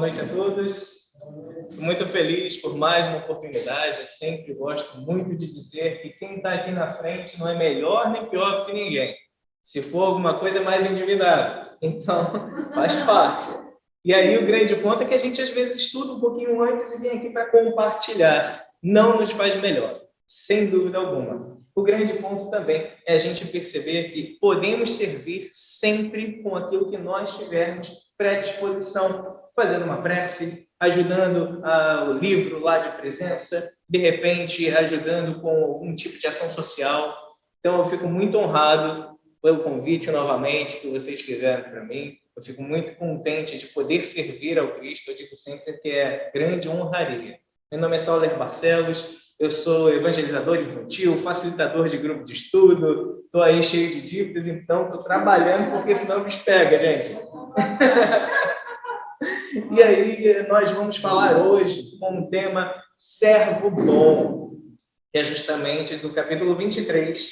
noite a todos. Estou muito feliz por mais uma oportunidade. Eu sempre gosto muito de dizer que quem está aqui na frente não é melhor nem pior do que ninguém. Se for alguma coisa, é mais endividado. Então, faz parte. E aí o grande ponto é que a gente às vezes estuda um pouquinho antes e vem aqui para compartilhar. Não nos faz melhor, sem dúvida alguma. O grande ponto também é a gente perceber que podemos servir sempre com aquilo que nós tivermos predisposição, fazendo uma prece, ajudando o livro lá de presença, de repente ajudando com algum tipo de ação social. Então eu fico muito honrado pelo convite novamente que vocês fizeram para mim. Eu fico muito contente de poder servir ao Cristo. Eu digo sempre que é grande honraria. Meu nome é Sauler Barcelos. Eu sou evangelizador infantil, facilitador de grupo de estudo, estou aí cheio de dívidas, então estou trabalhando porque senão me pega, gente. E aí nós vamos falar hoje com o tema Servo Bom, que é justamente do capítulo 23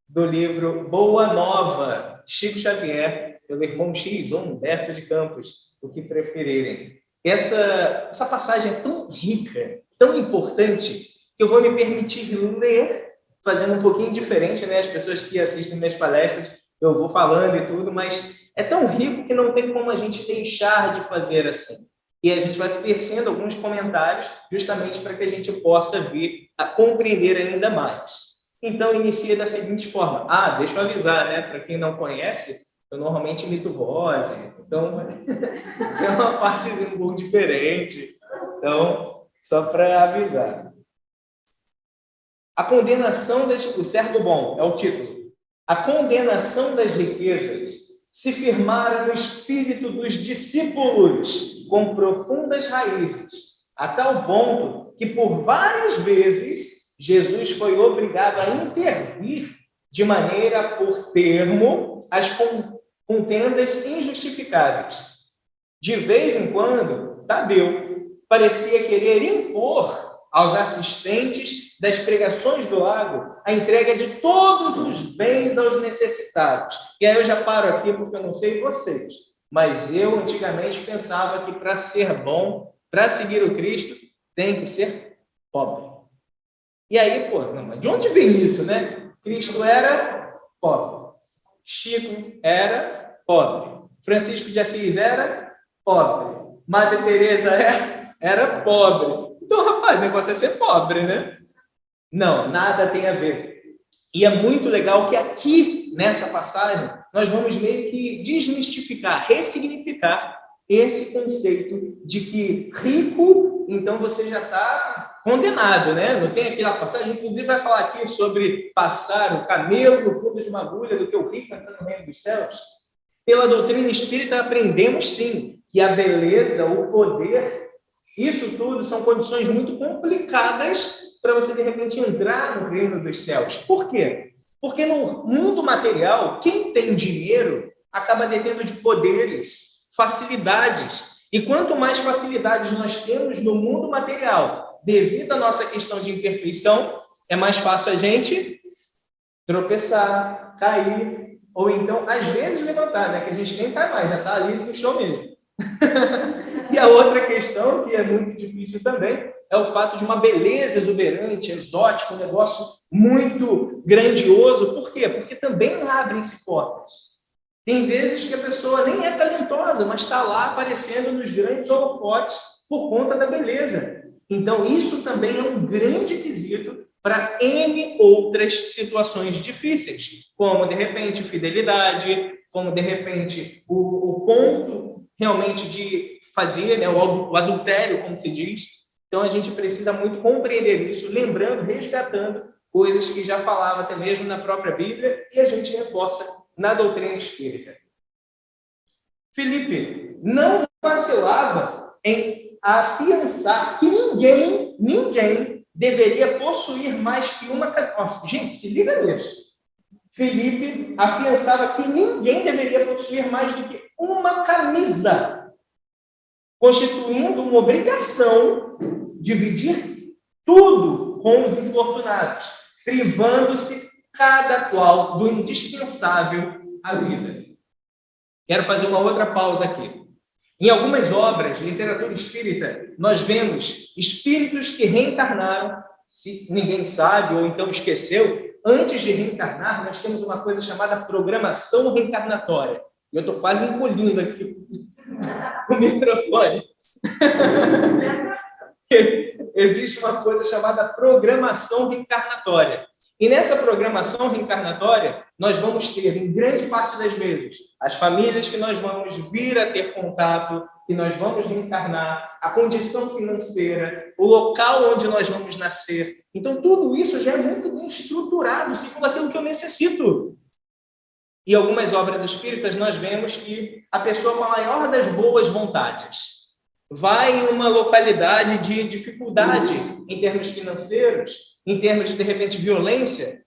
do livro Boa Nova, Chico Xavier, pelo irmão X ou Humberto de Campos, o que preferirem. Essa passagem é tão rica, tão importante, que eu vou me permitir ler, fazendo um pouquinho diferente, né? As pessoas que assistem minhas palestras, eu vou falando e tudo, mas é tão rico que não tem como a gente deixar de fazer assim. E a gente vai tecendo alguns comentários justamente para que a gente possa vir a compreender ainda mais. Então, inicia da seguinte forma. Deixa eu avisar, né? Para quem não conhece, eu normalmente imito vozes, então é uma partezinha um pouco diferente. Então, só para avisar. A condenação o servo bom é o título. A condenação das riquezas se firmara no espírito dos discípulos com profundas raízes, a tal ponto que por várias vezes Jesus foi obrigado a intervir de maneira a pôr termo às contendas injustificáveis. De vez em quando, Tadeu parecia querer impor aos assistentes das pregações do lago a entrega de todos os bens aos necessitados. E aí eu já paro aqui porque eu não sei vocês, mas eu antigamente pensava que para ser bom, para seguir o Cristo, tem que ser pobre. E aí, mas de onde vem isso, né? Cristo era pobre. Chico era pobre. Francisco de Assis era pobre. Madre Teresa era pobre. Então, rapaz, o negócio é ser pobre, né? Não, nada tem a ver. E é muito legal que aqui, nessa passagem, nós vamos meio que desmistificar, ressignificar esse conceito de que rico, então você já está condenado, né? Não tem aquela passagem, inclusive vai falar aqui sobre passar o camelo no fundo de uma agulha do que o rico entra no reino dos céus. Pela doutrina espírita aprendemos, sim, que a beleza, o poder, isso tudo são condições muito complicadas para você, de repente, entrar no reino dos céus. Por quê? Porque no mundo material, quem tem dinheiro acaba detendo de poderes, facilidades. E quanto mais facilidades nós temos no mundo material, devido à nossa questão de imperfeição, é mais fácil a gente tropeçar, cair, ou então, às vezes, levantar, né? Que a gente nem cai mais, já está ali no chão mesmo. E a outra questão, que é muito difícil também, é o fato de uma beleza exuberante, exótica, um negócio muito grandioso. Por quê? Porque também abrem-se portas. Tem vezes que a pessoa nem é talentosa, mas está lá aparecendo nos grandes holofotes por conta da beleza. Então, isso também é um grande quesito para N outras situações difíceis, como, de repente, fidelidade, como, de repente, o ponto realmente de fazer, né, o adultério, como se diz. Então, a gente precisa muito compreender isso, lembrando, resgatando coisas que já falava até mesmo na própria Bíblia e a gente reforça na doutrina espírita. Filipe não vacilava em afiançar que ninguém deveria possuir mais que uma... Nossa, gente, se liga nisso. Filipe afiançava que ninguém deveria possuir mais do que uma camisa, constituindo uma obrigação dividir tudo com os infortunados, privando-se cada qual do indispensável à vida. Quero fazer uma outra pausa aqui. Em algumas obras de literatura espírita, nós vemos espíritos que reencarnaram, se ninguém sabe ou então esqueceu, antes de reencarnar, nós temos uma coisa chamada programação reencarnatória. E eu estou quase engolindo aqui o microfone. Existe uma coisa chamada programação reencarnatória. E nessa programação reencarnatória, nós vamos ter, em grande parte das vezes, as famílias que nós vamos vir a ter contato, que nós vamos reencarnar, a condição financeira, o local onde nós vamos nascer. Então, tudo isso já é muito bem estruturado, segundo aquilo que eu necessito. Em algumas obras espíritas, nós vemos que a pessoa com a maior das boas vontades vai em uma localidade de dificuldade em termos financeiros, em termos de repente, violência,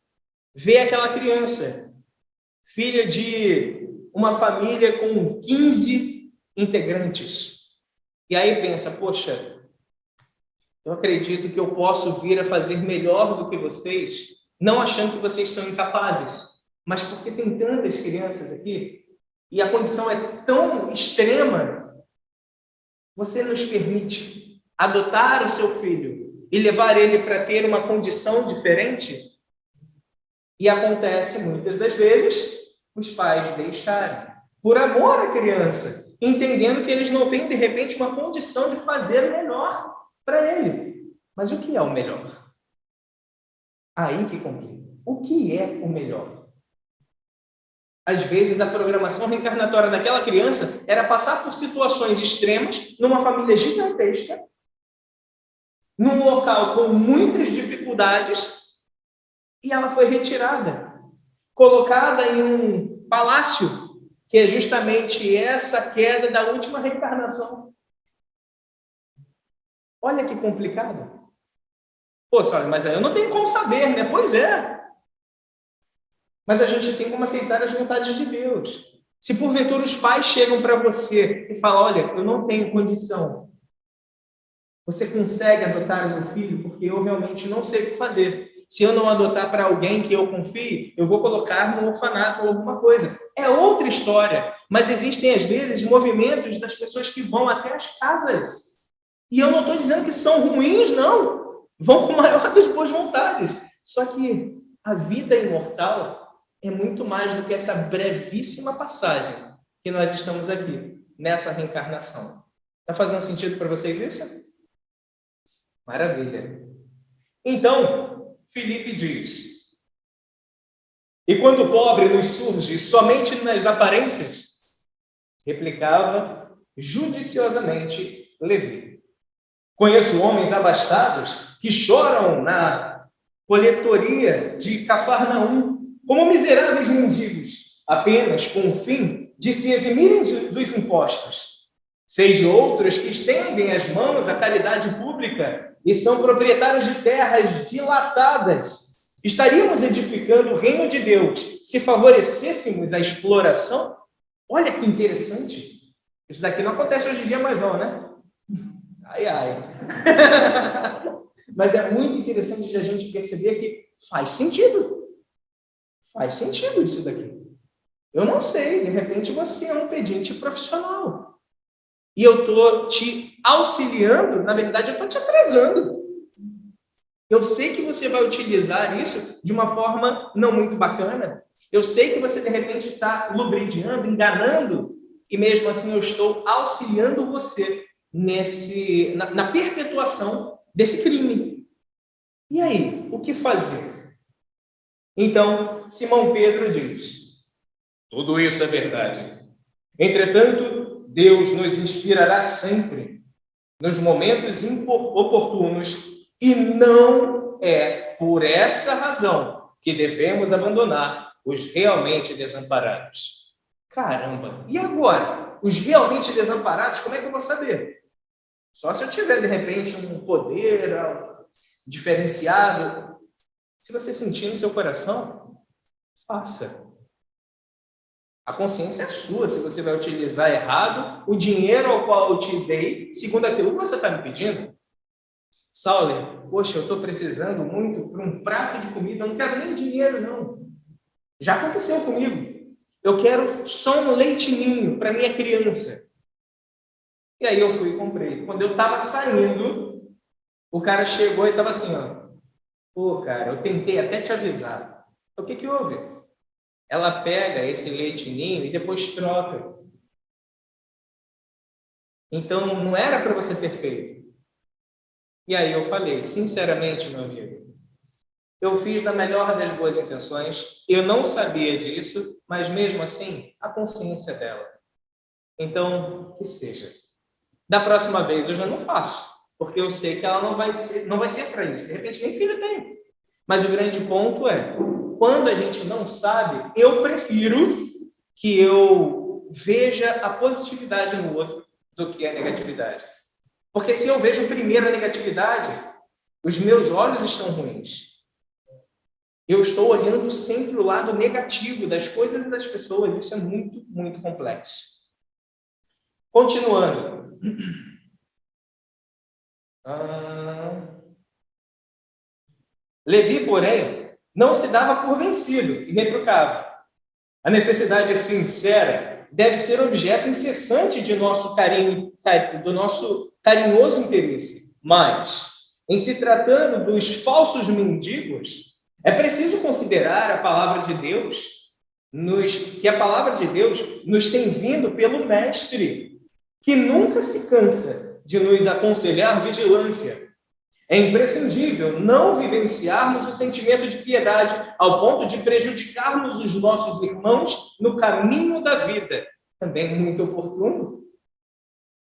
vê aquela criança, filha de uma família com 15 integrantes. E aí pensa, poxa, eu acredito que eu posso vir a fazer melhor do que vocês, não achando que vocês são incapazes, mas porque tem tantas crianças aqui, e a condição é tão extrema, você nos permite adotar o seu filho e levar ele para ter uma condição diferente? E acontece muitas das vezes os pais deixarem, por amor à criança, entendendo que eles não têm, de repente, uma condição de fazer o melhor para ele. Mas o que é o melhor? Aí que complica. O que é o melhor? Às vezes, a programação reencarnatória daquela criança era passar por situações extremas numa família gigantesca, num local com muitas dificuldades, e ela foi retirada, colocada em um palácio, que é justamente essa queda da última reencarnação. Olha que complicado. Pô, sabe, mas eu não tenho como saber, né? Pois é. Mas a gente tem como aceitar as vontades de Deus. Se porventura os pais chegam para você e falam, olha, eu não tenho condição, você consegue adotar o meu filho? Porque eu realmente não sei o que fazer. Se eu não adotar para alguém que eu confie, eu vou colocar no orfanato ou alguma coisa. É outra história. Mas existem, às vezes, movimentos das pessoas que vão até as casas. E eu não estou dizendo que são ruins, não. Vão com a maior das boas vontades. Só que a vida imortal é muito mais do que essa brevíssima passagem que nós estamos aqui, nessa reencarnação. Está fazendo sentido para vocês isso? Maravilha. Então, Filipe diz, e quando o pobre nos surge somente nas aparências, replicava judiciosamente Levi. Conheço homens abastados que choram na coletoria de Cafarnaum, como miseráveis mendigos, apenas com o fim de se eximirem dos impostos. Sei de outros que estendem as mãos à caridade pública e são proprietários de terras dilatadas. Estaríamos edificando o reino de Deus se favorecêssemos a exploração? Olha que interessante. Isso daqui não acontece hoje em dia mais não, né? Ai, ai. Mas é muito interessante de a gente perceber que faz sentido. Faz sentido isso daqui. Eu não sei, de repente você é um pedinte profissional. E eu estou te auxiliando, na verdade eu estou te atrasando. Eu sei que você vai utilizar isso de uma forma não muito bacana. Eu sei que você, de repente, está lubridiando, enganando, e mesmo assim eu estou auxiliando você na perpetuação desse crime. E aí, o que fazer? Então, Simão Pedro diz, tudo isso é verdade. Entretanto, Deus nos inspirará sempre, nos momentos oportunos, e não é por essa razão que devemos abandonar os realmente desamparados. Caramba! E agora? Os realmente desamparados, como é que eu vou saber? Só se eu tiver, de repente, um poder diferenciado. Se você sentir no seu coração, faça. A consciência é sua, se você vai utilizar errado o dinheiro ao qual eu te dei, segundo aquilo que você está me pedindo. Sauler, poxa, eu estou precisando muito para um prato de comida, eu não quero nem dinheiro, não. Já aconteceu comigo. Eu quero só um leite ninho para minha criança. E aí eu fui e comprei. Quando eu estava saindo, o cara chegou e estava assim, ó. Pô, cara, eu tentei até te avisar. O que houve? Ela pega esse leite ninho e depois troca. Então, não era para você ter feito. E aí eu falei, sinceramente, meu amigo, eu fiz da melhor das boas intenções, eu não sabia disso, mas mesmo assim, a consciência dela. Então, que seja. Da próxima vez eu já não faço, porque eu sei que ela não vai ser para isso. De repente, nem filho tem. Mas o grande ponto é, quando a gente não sabe, eu prefiro que eu veja a positividade no outro do que a negatividade. Porque se eu vejo primeiro a negatividade, os meus olhos estão ruins. Eu estou olhando sempre o lado negativo das coisas e das pessoas. Isso é muito, muito complexo. Continuando. Levi, porém, não se dava por vencido e retrucava. A necessidade sincera deve ser objeto incessante de nosso carinho, do nosso carinhoso interesse. Mas, em se tratando dos falsos mendigos, é preciso considerar a palavra de Deus, que a palavra de Deus nos tem vindo pelo Mestre, que nunca se cansa de nos aconselhar vigilância. É imprescindível não vivenciarmos o sentimento de piedade ao ponto de prejudicarmos os nossos irmãos no caminho da vida. Também muito oportuno.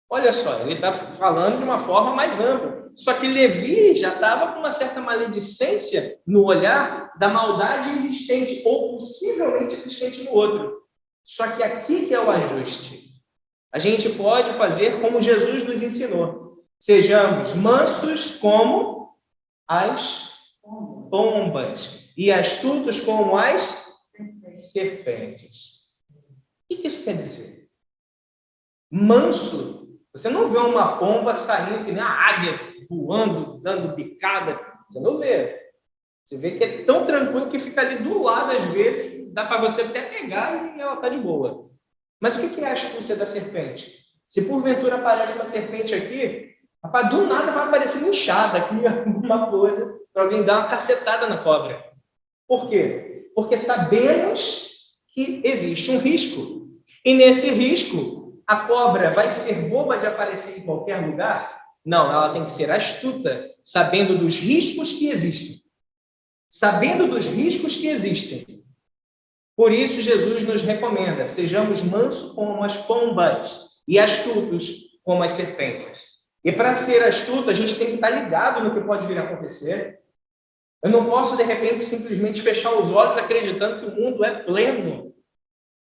Olha só, ele está falando de uma forma mais ampla. Só que Levi já estava com uma certa maledicência no olhar da maldade existente ou possivelmente existente no outro. Só que aqui que é o ajuste. A gente pode fazer como Jesus nos ensinou. Sejamos mansos como as pombas e astutos como as serpentes. O que isso quer dizer? Manso. Você não vê uma pomba saindo que nem a águia voando, dando bicada. Você não vê. Você vê que é tão tranquilo que fica ali do lado, às vezes, dá para você até pegar e ela está de boa. Mas o que é a astúcia da serpente? Se porventura aparece uma serpente aqui, rapaz, do nada vai aparecer uma enxada aqui, alguma coisa, para alguém dar uma cacetada na cobra. Por quê? Porque sabemos que existe um risco. E nesse risco, a cobra vai ser boba de aparecer em qualquer lugar? Não, ela tem que ser astuta, sabendo dos riscos que existem. Sabendo dos riscos que existem. Por isso, Jesus nos recomenda, sejamos mansos como as pombas e astutos como as serpentes. E para ser astuto, a gente tem que estar ligado no que pode vir a acontecer. Eu não posso, de repente, simplesmente fechar os olhos acreditando que o mundo é pleno.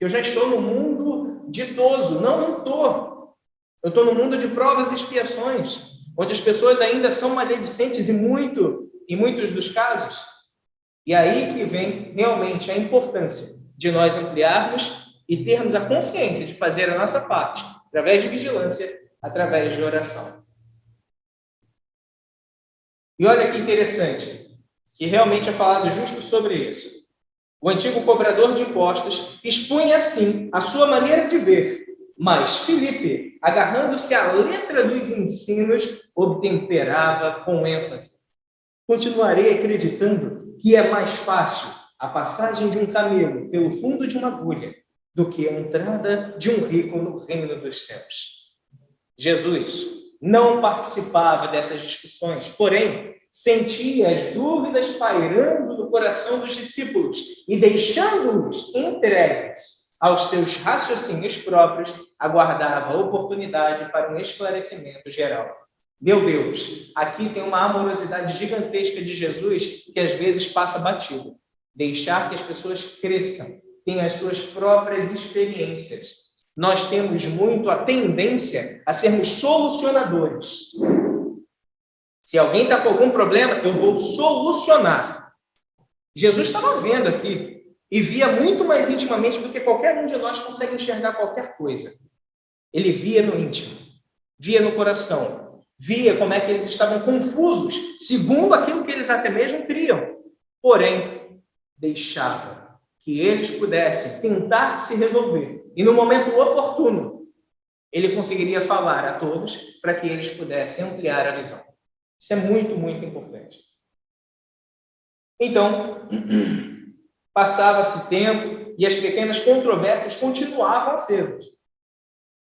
Eu já estou no mundo ditoso. Não estou. Eu estou no mundo de provas e expiações, onde as pessoas ainda são maledicentes em muitos dos casos. E aí que vem realmente a importância de nós ampliarmos e termos a consciência de fazer a nossa parte, através de vigilância, através de oração. E olha que interessante, que realmente é falado justo sobre isso. O antigo cobrador de impostos expunha assim a sua maneira de ver, mas Filipe, agarrando-se à letra dos ensinos, obtemperava com ênfase. Continuarei acreditando que é mais fácil a passagem de um camelo pelo fundo de uma agulha do que a entrada de um rico no reino dos céus. Jesus não participava dessas discussões, porém, sentia as dúvidas pairando no coração dos discípulos e, deixando-os entregues aos seus raciocínios próprios, aguardava a oportunidade para um esclarecimento geral. Meu Deus, aqui tem uma amorosidade gigantesca de Jesus que às vezes passa batido. Deixar que as pessoas cresçam, tenham as suas próprias experiências. Nós temos muito a tendência a sermos solucionadores. Se alguém está com algum problema, eu vou solucionar. Jesus estava vendo aqui e via muito mais intimamente do que qualquer um de nós consegue enxergar qualquer coisa. Ele via no íntimo, via no coração, via como é que eles estavam confusos, segundo aquilo que eles até mesmo criam. Porém, deixava que eles pudessem tentar se resolver. E no momento oportuno, ele conseguiria falar a todos para que eles pudessem ampliar a visão. Isso é muito, muito importante. Então, passava-se tempo e as pequenas controvérsias continuavam acesas.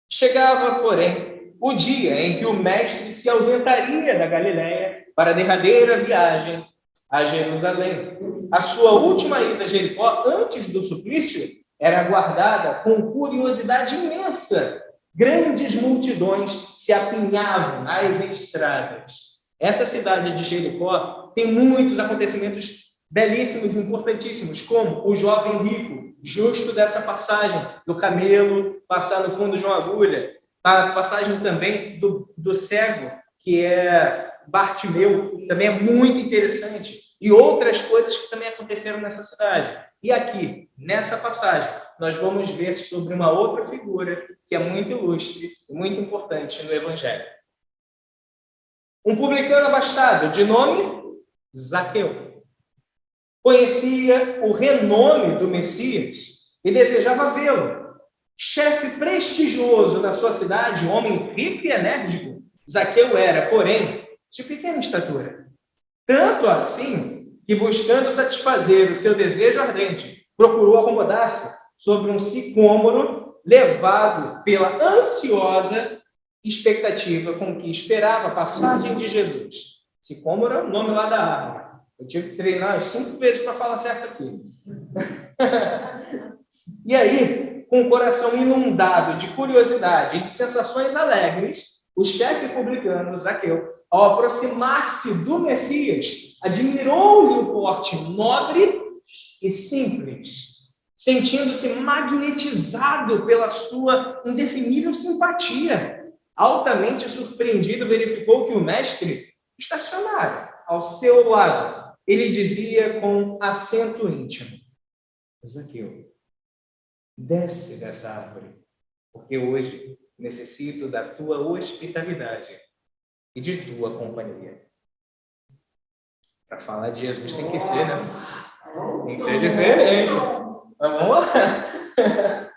Chegava, porém, o dia em que o mestre se ausentaria da Galiléia para a derradeira viagem a Jerusalém. A sua última ida a Jericó, antes do suplício, era aguardada com curiosidade imensa. Grandes multidões se apinhavam nas estradas. Essa cidade de Jericó tem muitos acontecimentos belíssimos e importantíssimos, como o jovem rico, justo dessa passagem do camelo passar no fundo de uma agulha, a passagem também do cego, que é Bartimeu, também é muito interessante, e outras coisas que também aconteceram nessa cidade. E aqui, nessa passagem, nós vamos ver sobre uma outra figura que é muito ilustre e muito importante no Evangelho. Um publicano abastado, de nome Zaqueu, conhecia o renome do Messias e desejava vê-lo. Chefe prestigioso na sua cidade, homem rico e enérgico, Zaqueu era, porém, de pequena estatura. Tanto assim que, buscando satisfazer o seu desejo ardente, procurou acomodar-se sobre um sicômoro, levado pela ansiosa expectativa com que esperava a passagem de Jesus. Sicômoro é o nome lá da árvore. Eu tive que treinar 5 vezes para falar certo aqui. E aí, com o coração inundado de curiosidade e de sensações alegres, o chefe publicano, Zaqueu, ao aproximar-se do Messias, admirou-lhe o porte nobre e simples, sentindo-se magnetizado pela sua indefinível simpatia. Altamente surpreendido, verificou que o mestre estacionara ao seu lado. Ele dizia com acento íntimo: Zaqueu, desce dessa árvore, porque hoje necessito da tua hospitalidade e de tua companhia. Para falar de Jesus tem que ser, né? Tem que ser diferente. Mas vamos lá.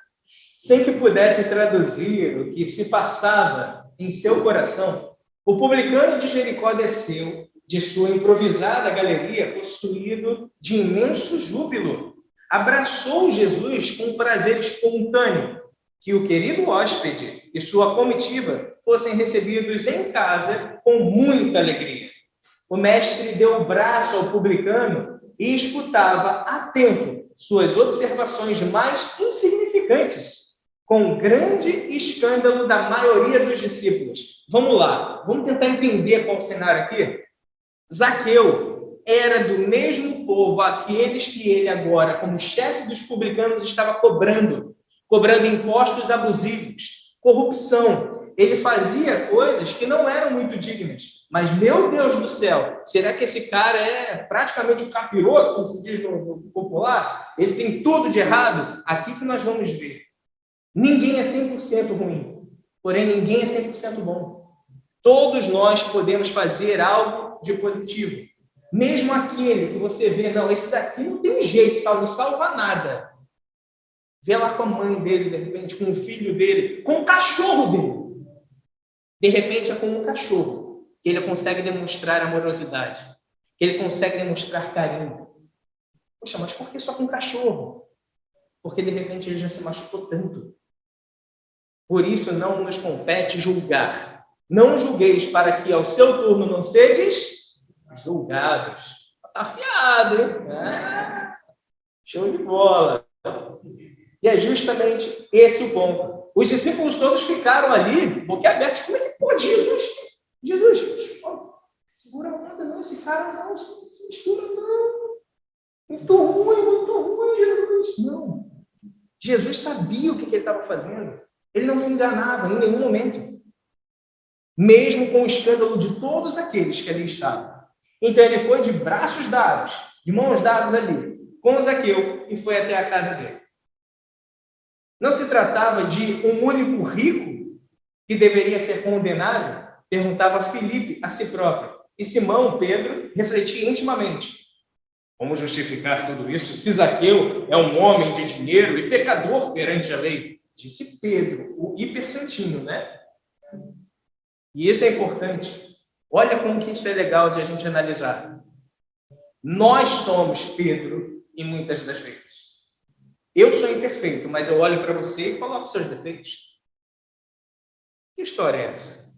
Sem que pudesse traduzir o que se passava em seu coração, o publicano de Jericó desceu de sua improvisada galeria, possuído de imenso júbilo. Abraçou Jesus com prazer espontâneo, que o querido hóspede e sua comitiva fossem recebidos em casa com muita alegria. O mestre deu o braço ao publicano e escutava atento suas observações mais insignificantes, com grande escândalo da maioria dos discípulos. Vamos lá, vamos tentar entender qual é o cenário aqui? Zaqueu era do mesmo povo aqueles que ele agora, como chefe dos publicanos, estava cobrando impostos abusivos, corrupção. Ele fazia coisas que não eram muito dignas. Mas, meu Deus do céu, será que esse cara é praticamente um capiroto, como se diz no popular? Ele tem tudo de errado? Aqui que nós vamos ver. Ninguém é 100% ruim, porém ninguém é 100% bom. Todos nós podemos fazer algo de positivo. Mesmo aquele que você vê, não, esse daqui não tem jeito, não salva nada. Vê lá com a mãe dele, de repente, com o filho dele, com o cachorro dele. De repente é com um cachorro que ele consegue demonstrar amorosidade, que ele consegue demonstrar carinho. Poxa, mas por que só com um cachorro? Porque de repente ele já se machucou tanto. Por isso não nos compete julgar. Não julgueis para que ao seu turno não sedes julgados. Tá afiado, hein? Show de bola. E é justamente esse o ponto. Os discípulos todos ficaram ali, boquiabertos. Como é que pode Jesus, segura a onda, não, esse cara não, se mistura, não. Muito ruim, Jesus. Não. Jesus sabia o que ele estava fazendo. Ele não se enganava em nenhum momento. Mesmo com o escândalo de todos aqueles que ali estavam. Então ele foi de braços dados, de mãos dadas ali, com Zaqueu, e foi até a casa dele. Não se tratava de um único rico que deveria ser condenado, perguntava Filipe a si próprio. E Simão, Pedro, refletia intimamente. Como justificar tudo isso se Zaqueu é um homem de dinheiro e pecador perante a lei? Disse Pedro, o hipersantinho, né? E isso é importante. Olha como que isso é legal de a gente analisar. Nós somos Pedro e muitas das vezes. Eu sou imperfeito, mas eu olho para você e coloco seus defeitos. Que história é essa?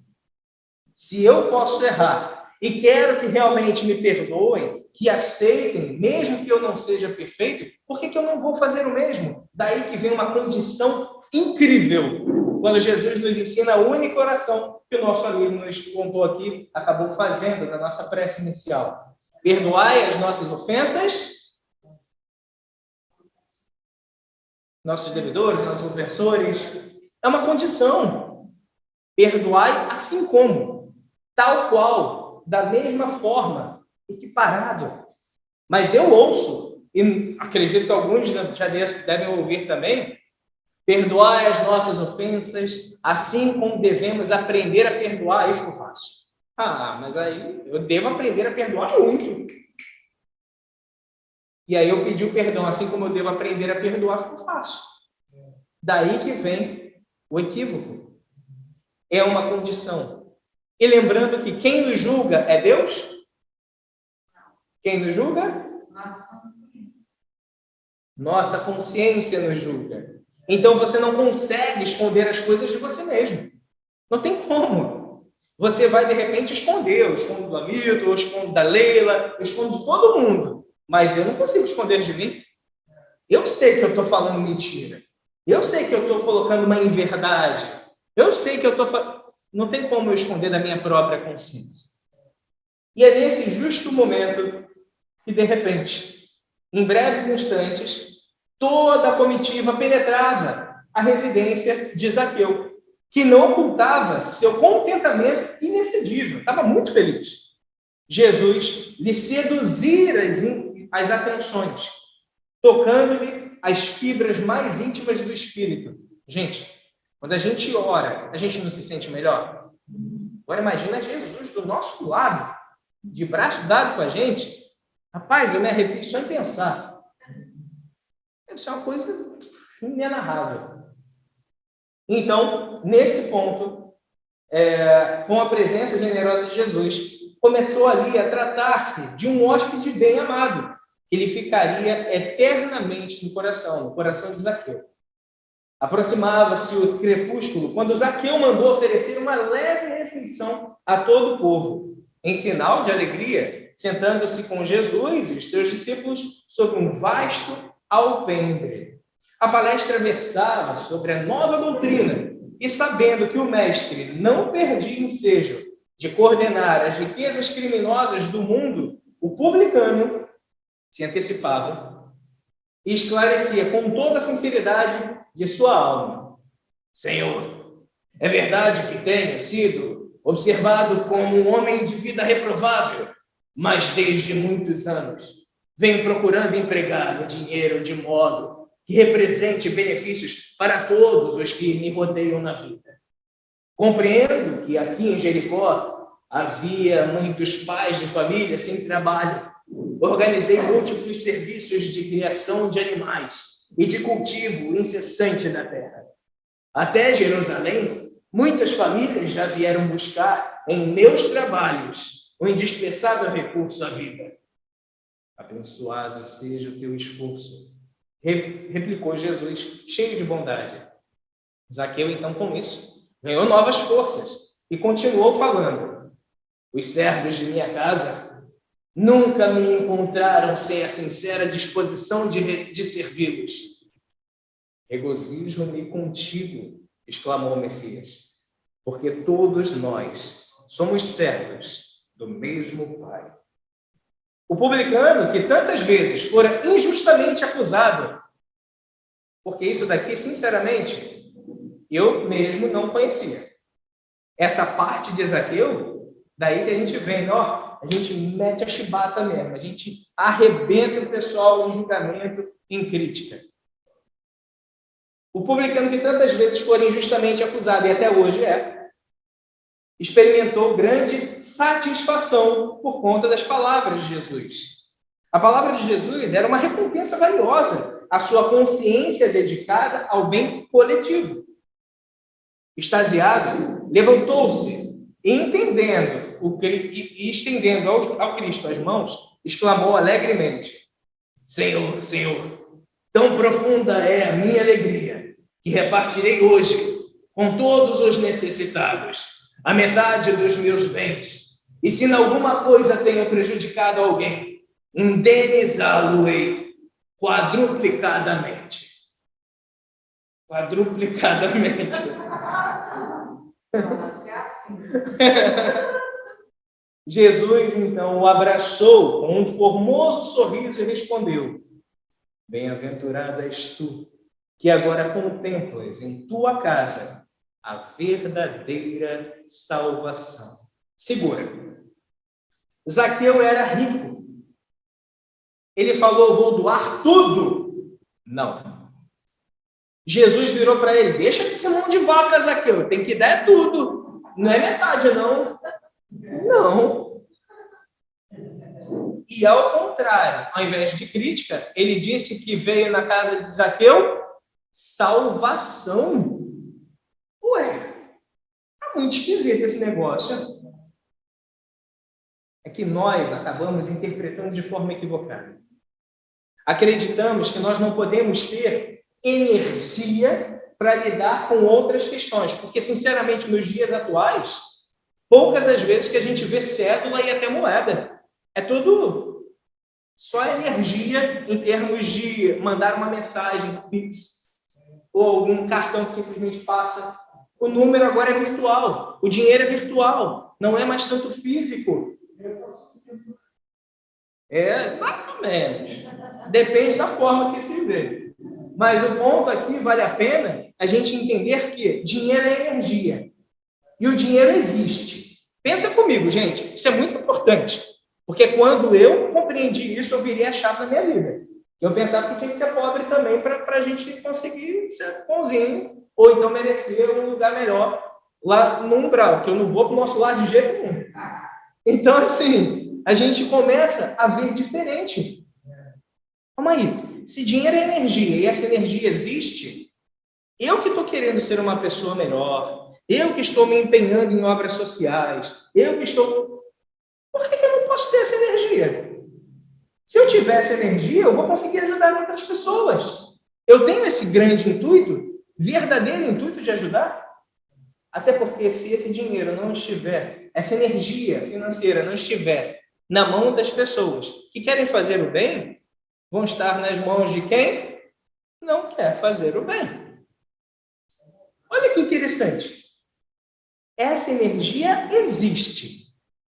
Se eu posso errar e quero que realmente me perdoem, que aceitem, mesmo que eu não seja perfeito, por que eu não vou fazer o mesmo? Daí que vem uma condição incrível, quando Jesus nos ensina a única oração que o nosso amigo nos contou aqui, acabou fazendo na nossa prece inicial. Perdoai as nossas ofensas, nossos devedores, nossos ofensores. É uma condição. Perdoai assim como, tal qual, da mesma forma, equiparado. Mas eu ouço, e acredito que alguns já devem ouvir também, perdoai as nossas ofensas, assim como devemos aprender a perdoar. Isso que eu faço. Mas aí eu devo aprender a perdoar muito. E aí eu pedi o perdão, assim como eu devo aprender a perdoar, ficou fácil. Daí que vem o equívoco. É uma condição. E lembrando que quem nos julga é Deus? Quem nos julga? Nossa consciência nos julga. Então você não consegue esconder as coisas de você mesmo. Não tem como. Você vai, de repente, esconder. Eu escondo do Hamilton, eu escondo da Leila, eu escondo de todo mundo. Mas eu não consigo esconder de mim. Eu sei que eu estou falando mentira. Eu sei que eu estou colocando uma inverdade. Eu sei que eu estou falando... Não tem como eu esconder da minha própria consciência. E é nesse justo momento que, de repente, em breves instantes, toda a comitiva penetrava a residência de Zaqueu, que não ocultava seu contentamento inexcedível. Estava muito feliz. Jesus lhe seduzira as atenções, tocando-lhe as fibras mais íntimas do espírito. Gente, quando a gente ora, a gente não se sente melhor? Agora imagina Jesus do nosso lado, de braço dado com a gente. Rapaz, eu me arrepio só em pensar. Deve ser uma coisa inenarrável. Então, nesse ponto, com a presença generosa de Jesus, começou ali a tratar-se de um hóspede bem amado, que ele ficaria eternamente no coração de Zaqueu. Aproximava-se o crepúsculo, quando Zaqueu mandou oferecer uma leve refeição a todo o povo, em sinal de alegria, sentando-se com Jesus e os seus discípulos sobre um vasto alpendre. A palestra versava sobre a nova doutrina, e sabendo que o mestre não perdia ensejo de coordenar as riquezas criminosas do mundo, o publicano se antecipava e esclarecia com toda a sinceridade de sua alma: Senhor, é verdade que tenho sido observado como um homem de vida reprovável, mas desde muitos anos venho procurando empregar o dinheiro de modo que represente benefícios para todos os que me rodeiam na vida. Compreendo que aqui em Jericó havia muitos pais de família sem trabalho. Organizei múltiplos serviços de criação de animais e de cultivo incessante da terra. Até Jerusalém, muitas famílias já vieram buscar em meus trabalhos o indispensável recurso à vida. Abençoado seja o teu esforço, replicou Jesus, cheio de bondade. Zaqueu, então, com isso, ganhou novas forças e continuou falando: os servos de minha casa nunca me encontraram sem a sincera disposição de servi-los. Regozijo-me contigo, exclamou o Messias, porque todos nós somos servos do mesmo Pai. O publicano, que tantas vezes fora injustamente acusado, porque isso daqui, sinceramente, eu mesmo não conhecia. Essa parte de Zaqueu, daí que a gente vem, a gente mete a chibata mesmo, a gente arrebenta o pessoal em julgamento, em crítica. O publicano, que tantas vezes foi injustamente acusado, e até hoje experimentou grande satisfação por conta das palavras de Jesus. A palavra de Jesus era uma recompensa valiosa, a sua consciência dedicada ao bem coletivo. Extasiado, levantou-se e, entendendo e estendendo ao Cristo as mãos, exclamou alegremente: Senhor, Senhor, tão profunda é a minha alegria que repartirei hoje com todos os necessitados a metade dos meus bens. E se em alguma coisa tenho prejudicado alguém, indenizá-lo-ei quadruplicadamente. Quadruplicadamente. Jesus, então, o abraçou com um formoso sorriso e respondeu: Bem-aventurado és tu, que agora contemplas em tua casa a verdadeira salvação. Segura. Zaqueu era rico. Ele falou: vou doar tudo. Não. Jesus virou para ele: deixa de ser mão de vaca, Zaqueu, tem que dar tudo. Não é metade, não. Não. E ao contrário, ao invés de crítica, ele disse que veio na casa de Zaqueu salvação. Ué, tá muito esquisito esse negócio. É que nós acabamos interpretando de forma equivocada. Acreditamos que nós não podemos ter energia para lidar com outras questões, porque, sinceramente, nos dias atuais, poucas as vezes que a gente vê cédula e até moeda. É tudo só energia em termos de mandar uma mensagem, Pix, ou algum cartão que simplesmente passa. O número agora é virtual, o dinheiro é virtual, não é mais tanto físico. É, mais ou menos. Depende da forma que se vê. Mas o ponto aqui, vale a pena a gente entender que dinheiro é energia. E o dinheiro existe. Pensa comigo, gente. Isso é muito importante. Porque quando eu compreendi isso, eu virei a chave na minha vida. Eu pensava que tinha que ser pobre também para a gente conseguir ser bonzinho ou então merecer um lugar melhor lá no umbral, que eu não vou para o nosso lar de jeito nenhum. Então, assim, a gente começa a ver diferente. Calma aí. Se dinheiro é energia e essa energia existe, eu que estou querendo ser uma pessoa melhor, eu que estou me empenhando em obras sociais, eu que estou... Por que eu não posso ter essa energia? Se eu tivesse energia, eu vou conseguir ajudar outras pessoas. Eu tenho esse grande intuito, verdadeiro intuito de ajudar. Até porque se esse dinheiro não estiver, essa energia financeira não estiver na mão das pessoas que querem fazer o bem, vão estar nas mãos de quem não quer fazer o bem. Olha que interessante. Essa energia existe.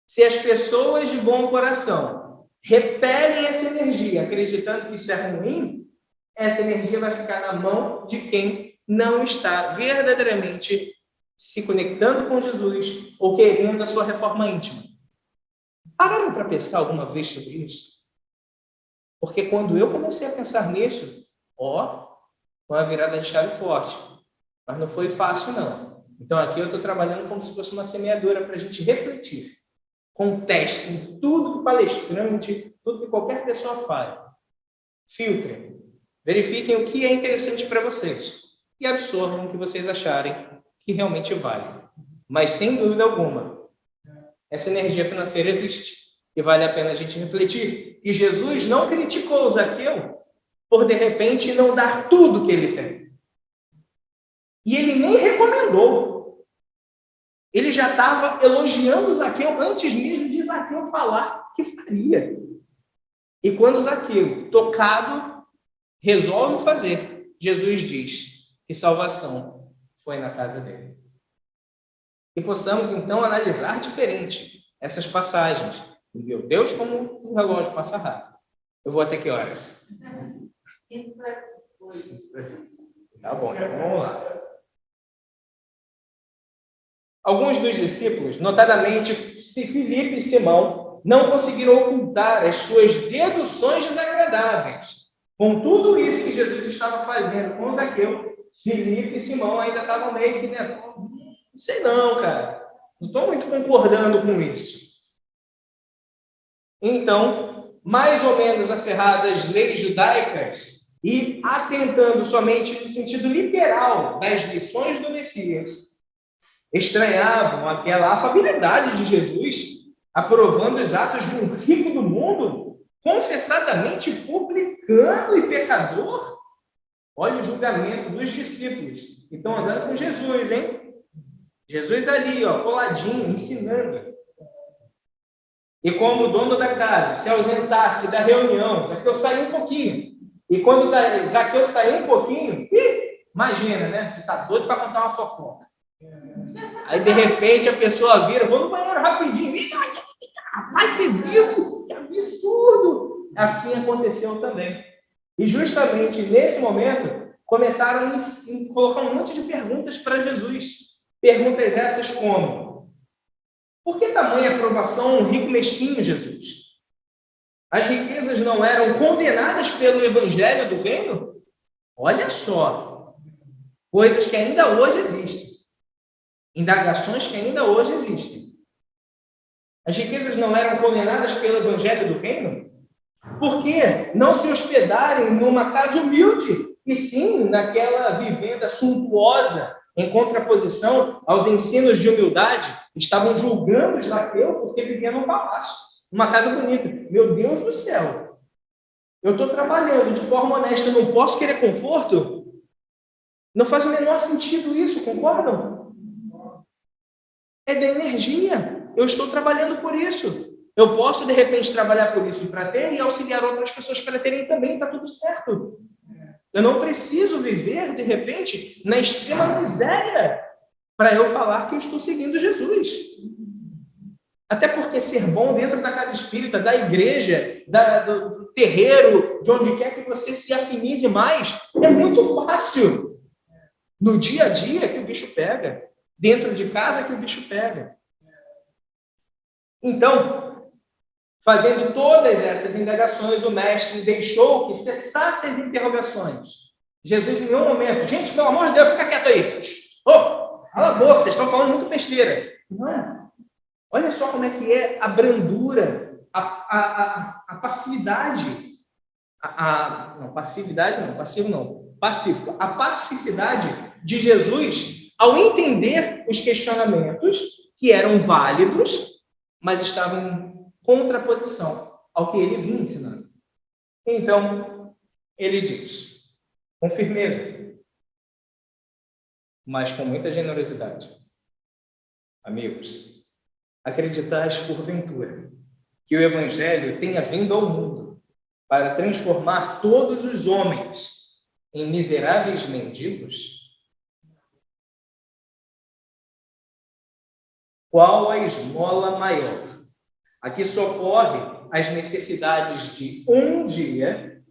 Se as pessoas de bom coração repelem essa energia, acreditando que isso é ruim, essa energia vai ficar na mão de quem não está verdadeiramente se conectando com Jesus ou querendo a sua reforma íntima. Pararam para pensar alguma vez sobre isso? Porque quando eu comecei a pensar nisso, foi uma virada de chave forte. Mas não foi fácil, não. Então aqui eu estou trabalhando como se fosse uma semeadora para a gente refletir. Contestem tudo que o palestrante, tudo que qualquer pessoa fala. Filtrem. Verifiquem o que é interessante para vocês. E absorvam o que vocês acharem que realmente vale. Mas, sem dúvida alguma, essa energia financeira existe. E vale a pena a gente refletir. E Jesus não criticou Zaqueu por, de repente, não dar tudo que ele tem. E ele nem recomendou. Ele já estava elogiando Zaqueu antes mesmo de Zaqueu falar que faria. E quando Zaqueu, tocado, resolve fazer, Jesus diz que salvação foi na casa dele. E possamos, então, analisar diferente essas passagens. Meu Deus, como o relógio passa rápido. Eu vou até que horas? Tá bom, então vamos lá. Alguns dos discípulos, notadamente Filipe e Simão, não conseguiram ocultar as suas deduções desagradáveis. Com tudo isso que Jesus estava fazendo com Zaqueu, Filipe e Simão ainda estavam meio que, não sei não, cara. Não estou muito concordando com isso. Então, mais ou menos aferradas às leis judaicas e atentando somente no sentido literal das lições do Messias, estranhavam aquela afabilidade de Jesus, aprovando os atos de um rico do mundo, confessadamente publicano e pecador. Olha o julgamento dos discípulos que estão andando com Jesus, hein? Jesus ali, ó, coladinho, ensinando. E como o dono da casa se ausentasse da reunião, Zaqueu saiu um pouquinho. E quando Zaqueu saiu um pouquinho, imagina, né? Você está doido para contar uma fofoca. Aí, de repente, a pessoa vira, vou no banheiro rapidinho. Rapaz, você viu? Que absurdo! Assim aconteceu também. E justamente nesse momento, começaram a colocar um monte de perguntas para Jesus. Perguntas essas como: por que tamanha aprovação a um rico mesquinho, Jesus? As riquezas não eram condenadas pelo evangelho do reino? Olha só, coisas que ainda hoje existem. Indagações que ainda hoje existem. As riquezas não eram condenadas pelo evangelho do reino? Por que não se hospedarem numa casa humilde, e sim naquela vivenda suntuosa, em contraposição aos ensinos de humildade? Estavam julgando Zaqueu porque vivia num palácio, numa casa bonita. Meu Deus do céu! Eu estou trabalhando de forma honesta, não posso querer conforto? Não faz o menor sentido isso, concordam? É da energia. Eu estou trabalhando por isso. Eu posso, de repente, trabalhar por isso para ter e auxiliar outras pessoas para terem também, está tudo certo. Eu não preciso viver, de repente, na extrema miséria para eu falar que eu estou seguindo Jesus. Até porque ser bom dentro da casa espírita, da igreja, do terreiro, de onde quer que você se afinize mais, é muito fácil. No dia a dia que o bicho pega. Dentro de casa que o bicho pega. Então, fazendo todas essas indagações, o mestre deixou que cessassem as interrogações. Jesus, em nenhum momento, gente, pelo amor de Deus, fica quieto aí. Ô, cala a boca, vocês estão falando muito besteira. Não. Olha só como é que é a brandura, a passividade. Não, passividade não, passivo não. Pacífico. A pacificidade de Jesus ao entender os questionamentos que eram válidos, mas estavam em contraposição ao que ele vinha ensinando. Então, ele diz, com firmeza, mas com muita generosidade: amigos, acreditais porventura que o Evangelho tenha vindo ao mundo para transformar todos os homens em miseráveis mendigos? Qual a esmola maior? A que socorre as necessidades de um dia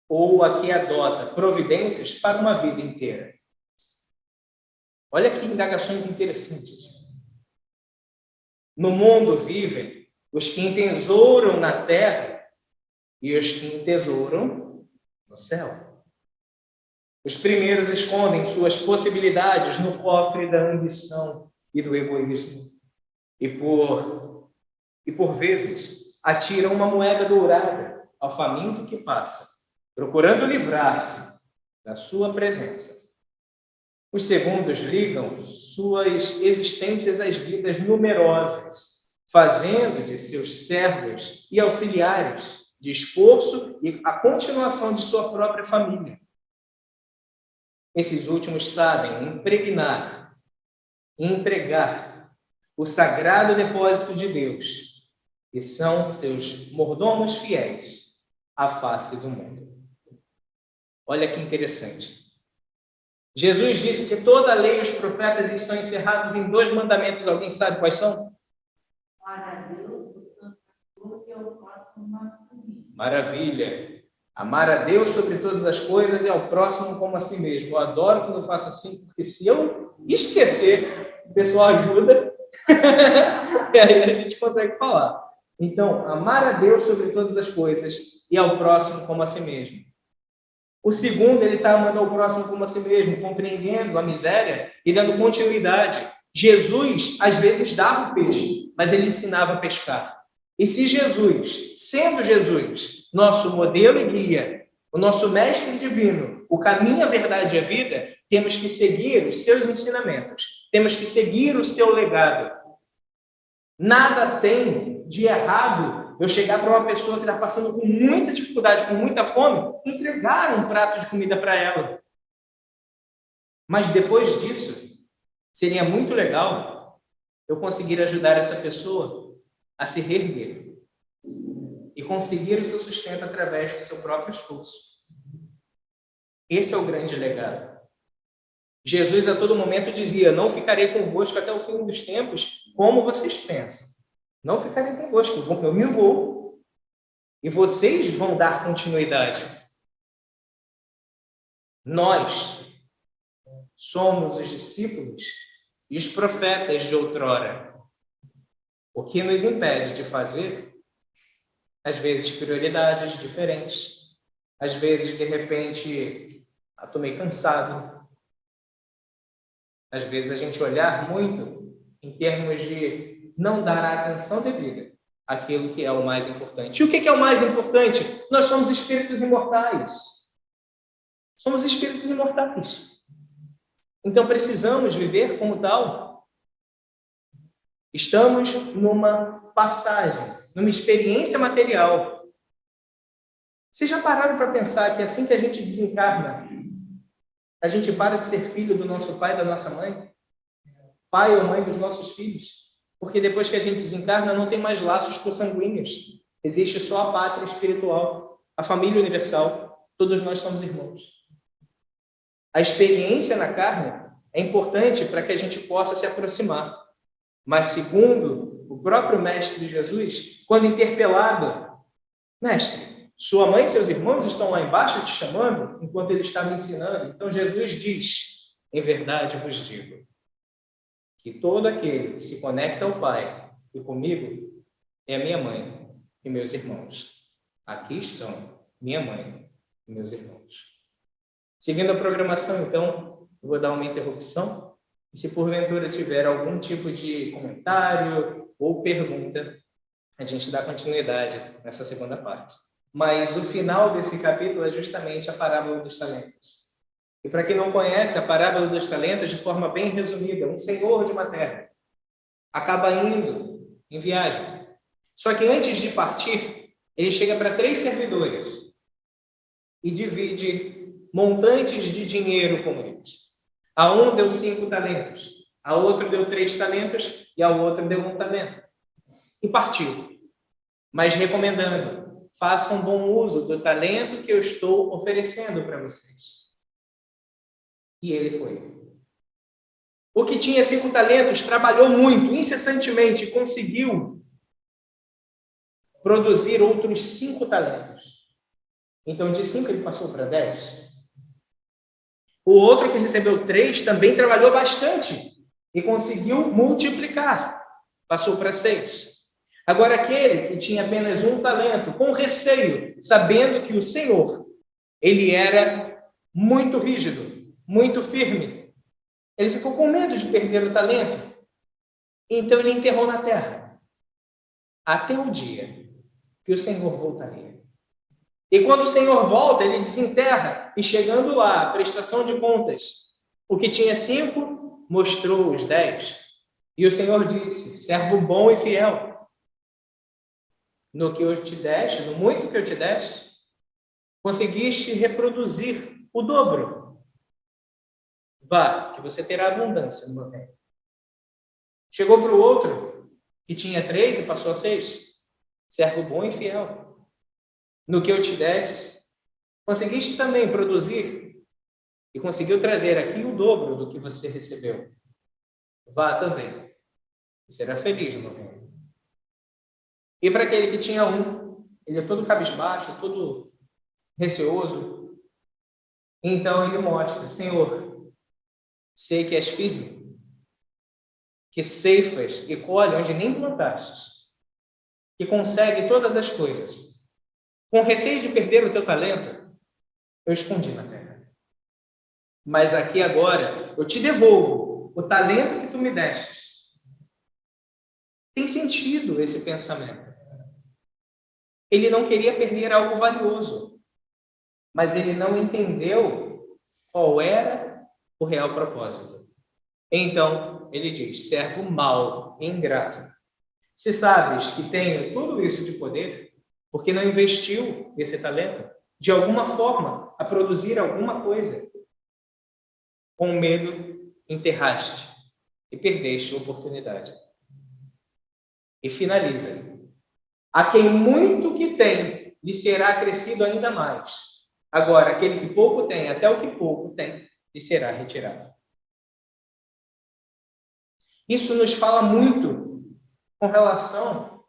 ou a que adota providências para uma vida inteira? Olha que indagações interessantes. No mundo vivem os que entesouram na terra e os que entesouram no céu. Os primeiros escondem suas possibilidades no cofre da ambição e do egoísmo. E por vezes atiram uma moeda dourada ao faminto que passa, procurando livrar-se da sua presença. Os segundos ligam suas existências às vidas numerosas, fazendo de seus servos e auxiliares de esforço e a continuação de sua própria família. Esses últimos sabem impregnar e empregar o sagrado depósito de Deus, e são seus mordomos fiéis à face do mundo. Olha que interessante. Jesus disse que toda a lei e os profetas estão encerrados em 2 mandamentos. Alguém sabe quais são? Maravilha. Amar a Deus sobre todas as coisas e ao próximo como a si mesmo. Eu adoro quando eu faço assim, porque se eu esquecer, o pessoal ajuda. E aí a gente consegue falar. Então, amar a Deus sobre todas as coisas e ao próximo como a si mesmo. O segundo, ele está amando ao próximo como a si mesmo, compreendendo a miséria e dando continuidade. Jesus, às vezes, dava o peixe, mas ele ensinava a pescar. E se Jesus, sendo Jesus, nosso modelo e guia, o nosso mestre divino, o caminho, a verdade e a vida, temos que seguir os seus ensinamentos, temos que seguir o seu legado. Nada tem de errado eu chegar para uma pessoa que está passando com muita dificuldade, com muita fome, entregar um prato de comida para ela. Mas depois disso, seria muito legal eu conseguir ajudar essa pessoa a se reerguer e conseguir o seu sustento através do seu próprio esforço. Esse é o grande legado. Jesus a todo momento dizia: não ficarei convosco até o fim dos tempos, como vocês pensam. Não ficarei convosco, eu me vou e vocês vão dar continuidade. Nós somos os discípulos e os profetas de outrora. O que nos impede de fazer, às vezes, prioridades diferentes. Às vezes, de repente, estou meio cansado. Às vezes, a gente olhar muito em termos de não dar a atenção devida àquilo que é o mais importante. E o que é o mais importante? Nós somos espíritos imortais. Somos espíritos imortais. Então, precisamos viver como tal. Estamos numa passagem, numa experiência material. Vocês já pararam para pensar que assim que a gente desencarna, a gente para de ser filho do nosso pai e da nossa mãe? Pai ou mãe dos nossos filhos? Porque depois que a gente desencarna, não tem mais laços consanguíneos. Existe só a pátria espiritual, a família universal. Todos nós somos irmãos. A experiência na carne é importante para que a gente possa se aproximar. Mas, segundo o próprio Mestre Jesus, quando interpelado: mestre, sua mãe e seus irmãos estão lá embaixo te chamando enquanto ele estava ensinando. Então, Jesus diz: em verdade vos digo, que todo aquele que se conecta ao Pai e comigo é minha mãe e meus irmãos. Aqui estão minha mãe e meus irmãos. Seguindo a programação, então, eu vou dar uma interrupção. E se porventura tiver algum tipo de comentário ou pergunta, a gente dá continuidade nessa segunda parte. Mas o final desse capítulo é justamente a parábola dos talentos. E para quem não conhece a parábola dos talentos, de forma bem resumida, um senhor de uma terra acaba indo em viagem. Só que antes de partir, ele chega para 3 servidores e divide montantes de dinheiro com eles. A um deu 5 talentos, a outro deu 3 talentos e ao outro deu 1 talento. E partiu, mas recomendando: façam bom uso do talento que eu estou oferecendo para vocês. E ele foi. O que tinha 5 talentos trabalhou muito, incessantemente, e conseguiu produzir outros 5 talentos. Então, de 5 ele passou para 10. O outro, que recebeu 3, também trabalhou bastante e conseguiu multiplicar. Passou para 6. Agora, aquele que tinha apenas 1 talento, com receio, sabendo que o Senhor, ele era muito rígido, muito firme, ele ficou com medo de perder o talento. Então, ele enterrou na terra, até o dia que o Senhor voltaria. E quando o Senhor volta, ele desenterra, e chegando lá, a prestação de contas, o que tinha 5, mostrou os 10. E o Senhor disse: servo bom e fiel, no que eu te deste, no muito que eu te deste, conseguiste reproduzir o dobro. Vá, que você terá abundância no meu reino. Chegou para o outro, que tinha 3 e passou a 6. Servo bom e fiel, no que eu te deste, conseguiste também produzir e conseguiu trazer aqui o dobro do que você recebeu. Vá também, e será feliz no meu reino. E para aquele que tinha 1, ele é todo cabisbaixo, todo receoso. Então ele mostra: Senhor, sei que és firme, que ceifas e colhe onde nem plantastes, que consegue todas as coisas. Com receio de perder o teu talento, eu escondi na terra. Mas aqui agora, eu te devolvo o talento que tu me destes. Tem sentido esse pensamento. Ele não queria perder algo valioso. mas ele não entendeu qual era o real propósito. Então, ele diz: servo mau e ingrato, se sabes que tenho tudo isso de poder, por que não investiu esse talento, de alguma forma, a produzir alguma coisa? Com medo, enterraste e perdeste a oportunidade. E finaliza: a quem muito que tem, lhe será acrescido ainda mais. Agora, aquele que pouco tem, até o que pouco tem, lhe será retirado. Isso nos fala muito com relação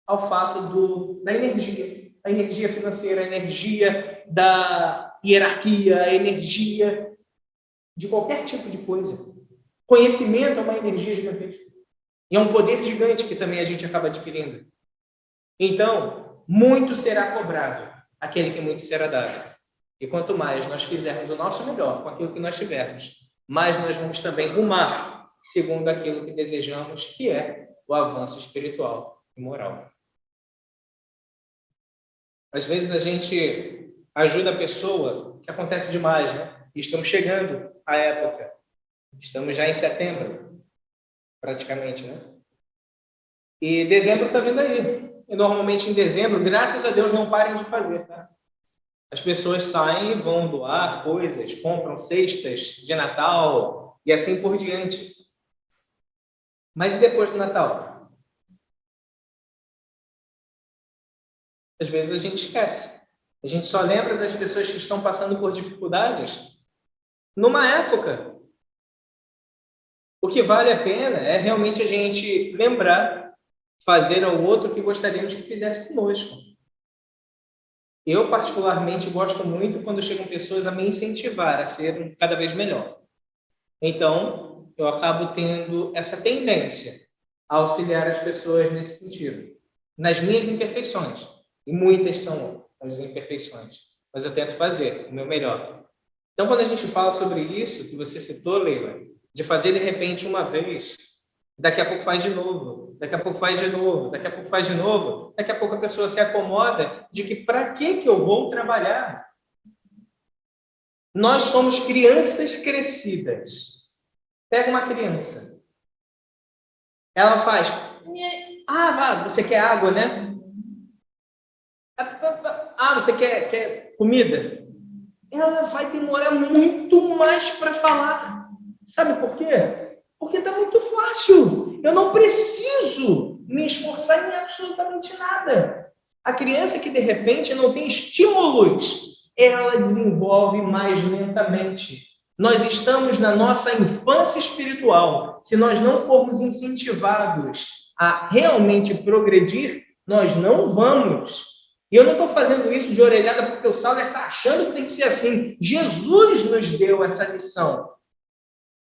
ao fato da energia. A energia financeira, a energia da hierarquia, a energia de qualquer tipo de coisa. Conhecimento é uma energia gigantesca. E é um poder gigante que também a gente acaba adquirindo. Então, muito será cobrado aquele que muito será dado. E quanto mais nós fizermos o nosso melhor com aquilo que nós tivermos, mais nós vamos também rumar segundo aquilo que desejamos, que é o avanço espiritual e moral. Às vezes a gente ajuda a pessoa, que acontece demais, né? E estamos chegando à época. Estamos já em setembro, praticamente, né? E dezembro está vindo aí. E normalmente em dezembro, graças a Deus, não parem de fazer, tá? As pessoas saem e vão doar coisas, compram cestas de Natal e assim por diante. Mas e depois do Natal? Às vezes a gente esquece. A gente só lembra das pessoas que estão passando por dificuldades numa época. O que vale a pena é realmente a gente lembrar, fazer ao outro o que gostaríamos que fizesse conosco. Eu, particularmente, gosto muito quando chegam pessoas a me incentivar a ser cada vez melhor. Então, eu acabo tendo essa tendência a auxiliar as pessoas nesse sentido, nas minhas imperfeições. E muitas são as imperfeições, mas eu tento fazer o meu melhor. Então, quando a gente fala sobre isso, que você citou, Leila, de fazer de repente uma vez, daqui a pouco faz de novo, daqui a pouco faz de novo, daqui a pouco faz de novo, daqui a pouco a pessoa se acomoda de que para que eu vou trabalhar? Nós somos crianças crescidas. Pega uma criança. Ela faz... você quer água, né? Você quer comida? Ela vai demorar muito mais para falar. Sabe por quê? Porque está muito fácil. Eu não preciso me esforçar em absolutamente nada. A criança que, de repente, não tem estímulos, ela desenvolve mais lentamente. Nós estamos na nossa infância espiritual. Se nós não formos incentivados a realmente progredir, nós não vamos. E eu não estou fazendo isso de orelhada porque o Sauler está achando que tem que ser assim. Jesus nos deu essa lição.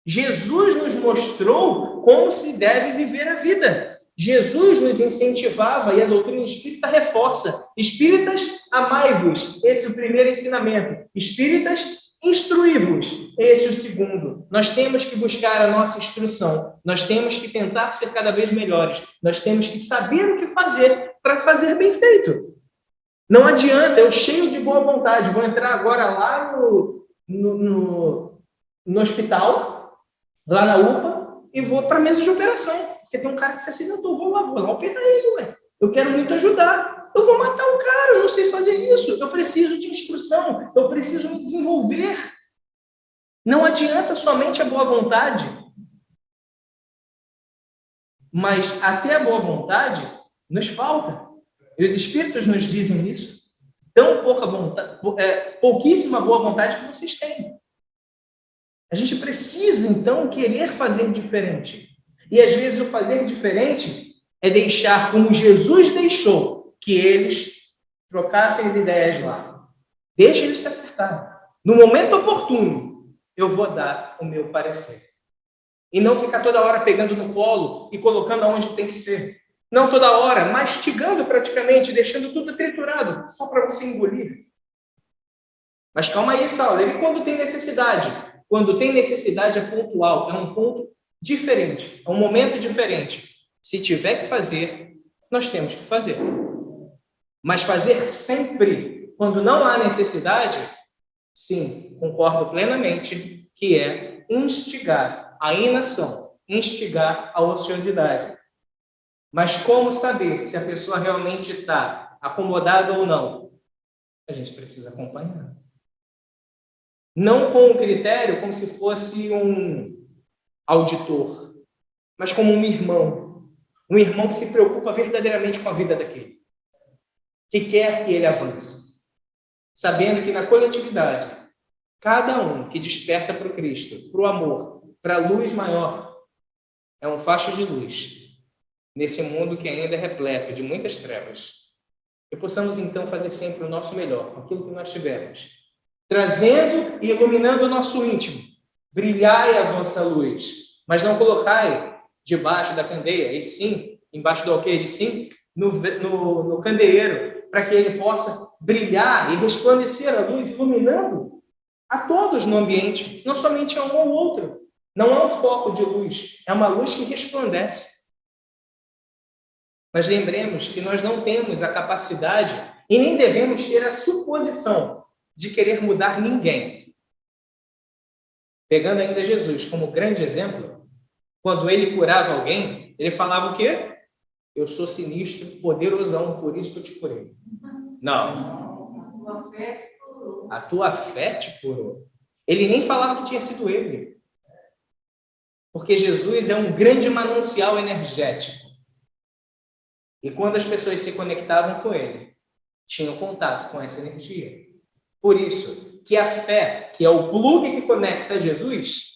Jesus nos mostrou como se deve viver a vida. Jesus nos incentivava, e a doutrina espírita reforça. Espíritas, amai-vos. Esse é o primeiro ensinamento. Espíritas, instruí-vos. Esse é o segundo. Nós temos que buscar a nossa instrução. Nós temos que tentar ser cada vez melhores. Nós temos que saber o que fazer para fazer bem feito. Não adianta, eu cheio de boa vontade, vou entrar agora lá no hospital, lá na UPA, e vou para a mesa de operação. Porque tem um cara que se acidentou, vou lá operar ele, ué. Eu quero muito ajudar. Eu vou matar o cara, eu não sei fazer isso. Eu preciso de instrução, eu preciso me desenvolver. Não adianta somente a boa vontade. Mas até a boa vontade nos falta. E os espíritos nos dizem isso. Tão pouca vontade, pouquíssima boa vontade que vocês têm. A gente precisa, então, querer fazer diferente. E, às vezes, o fazer diferente é deixar como Jesus deixou, que eles trocassem as ideias lá. Deixa eles se acertarem. No momento oportuno, eu vou dar o meu parecer. E não ficar toda hora pegando no colo e colocando aonde tem que ser. Não toda hora, mastigando praticamente, deixando tudo triturado, só para você engolir. Mas calma aí, Sauler. E quando tem necessidade? Quando tem necessidade é pontual, é um ponto diferente, é um momento diferente. Se tiver que fazer, nós temos que fazer. Mas fazer sempre quando não há necessidade, sim, concordo plenamente que é instigar a inação, instigar a ociosidade. Mas como saber se a pessoa realmente está acomodada ou não? A gente precisa acompanhar. Não com o critério como se fosse um auditor, mas como um irmão. Um irmão que se preocupa verdadeiramente com a vida daquele, que quer que ele avance. Sabendo que na coletividade, cada um que desperta para o Cristo, para o amor, para a luz maior, é um facho de luz nesse mundo que ainda é repleto de muitas trevas. Que possamos, então, fazer sempre o nosso melhor, com aquilo que nós tivermos, trazendo e iluminando o nosso íntimo. Brilhai a vossa luz, mas não colocai debaixo da candeia, e sim, embaixo do alqueire, e sim, no candeeiro, para que ele possa brilhar e resplandecer a luz, iluminando a todos no ambiente, não somente a um ou outro. Não é um foco de luz, é uma luz que resplandece. Mas lembremos que nós não temos a capacidade e nem devemos ter a suposição de querer mudar ninguém. Pegando ainda Jesus como grande exemplo, quando ele curava alguém, ele falava o quê? Eu sou sinistro, poderosão, por isso que eu te curei. Não. A tua fé te curou. Ele nem falava que tinha sido ele. Porque Jesus é um grande manancial energético. E quando as pessoas se conectavam com ele, tinham contato com essa energia. Por isso, que a fé, que é o plug que conecta Jesus,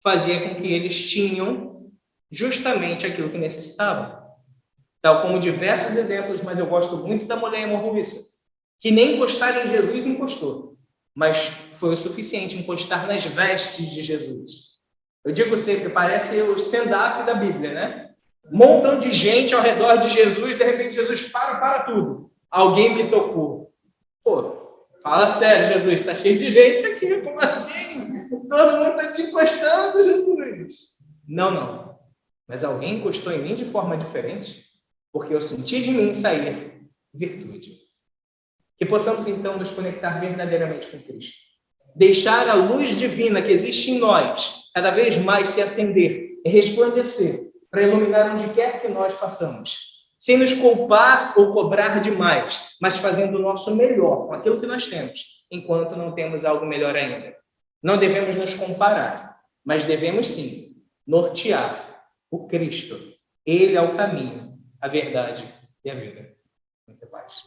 fazia com que eles tinham justamente aquilo que necessitavam. Tal como diversos exemplos, mas eu gosto muito da mulher hemorroíça, que nem encostar em Jesus encostou, mas foi o suficiente encostar nas vestes de Jesus. Eu digo sempre, parece o stand-up da Bíblia, né? Um montão de gente ao redor de Jesus, de repente Jesus para tudo. Alguém me tocou. Pô, fala sério, Jesus, está cheio de gente aqui, como assim? Todo mundo está te encostando, Jesus. Não. Mas alguém encostou em mim de forma diferente, porque eu senti de mim sair virtude. Que possamos, então, nos conectar verdadeiramente com Cristo. Deixar a luz divina que existe em nós cada vez mais se acender e resplandecer para iluminar onde quer que nós passamos. Sem nos culpar ou cobrar demais, mas fazendo o nosso melhor com aquilo que nós temos, enquanto não temos algo melhor ainda. Não devemos nos comparar, mas devemos sim nortear o Cristo. Ele é o caminho, a verdade e a vida. Muita paz.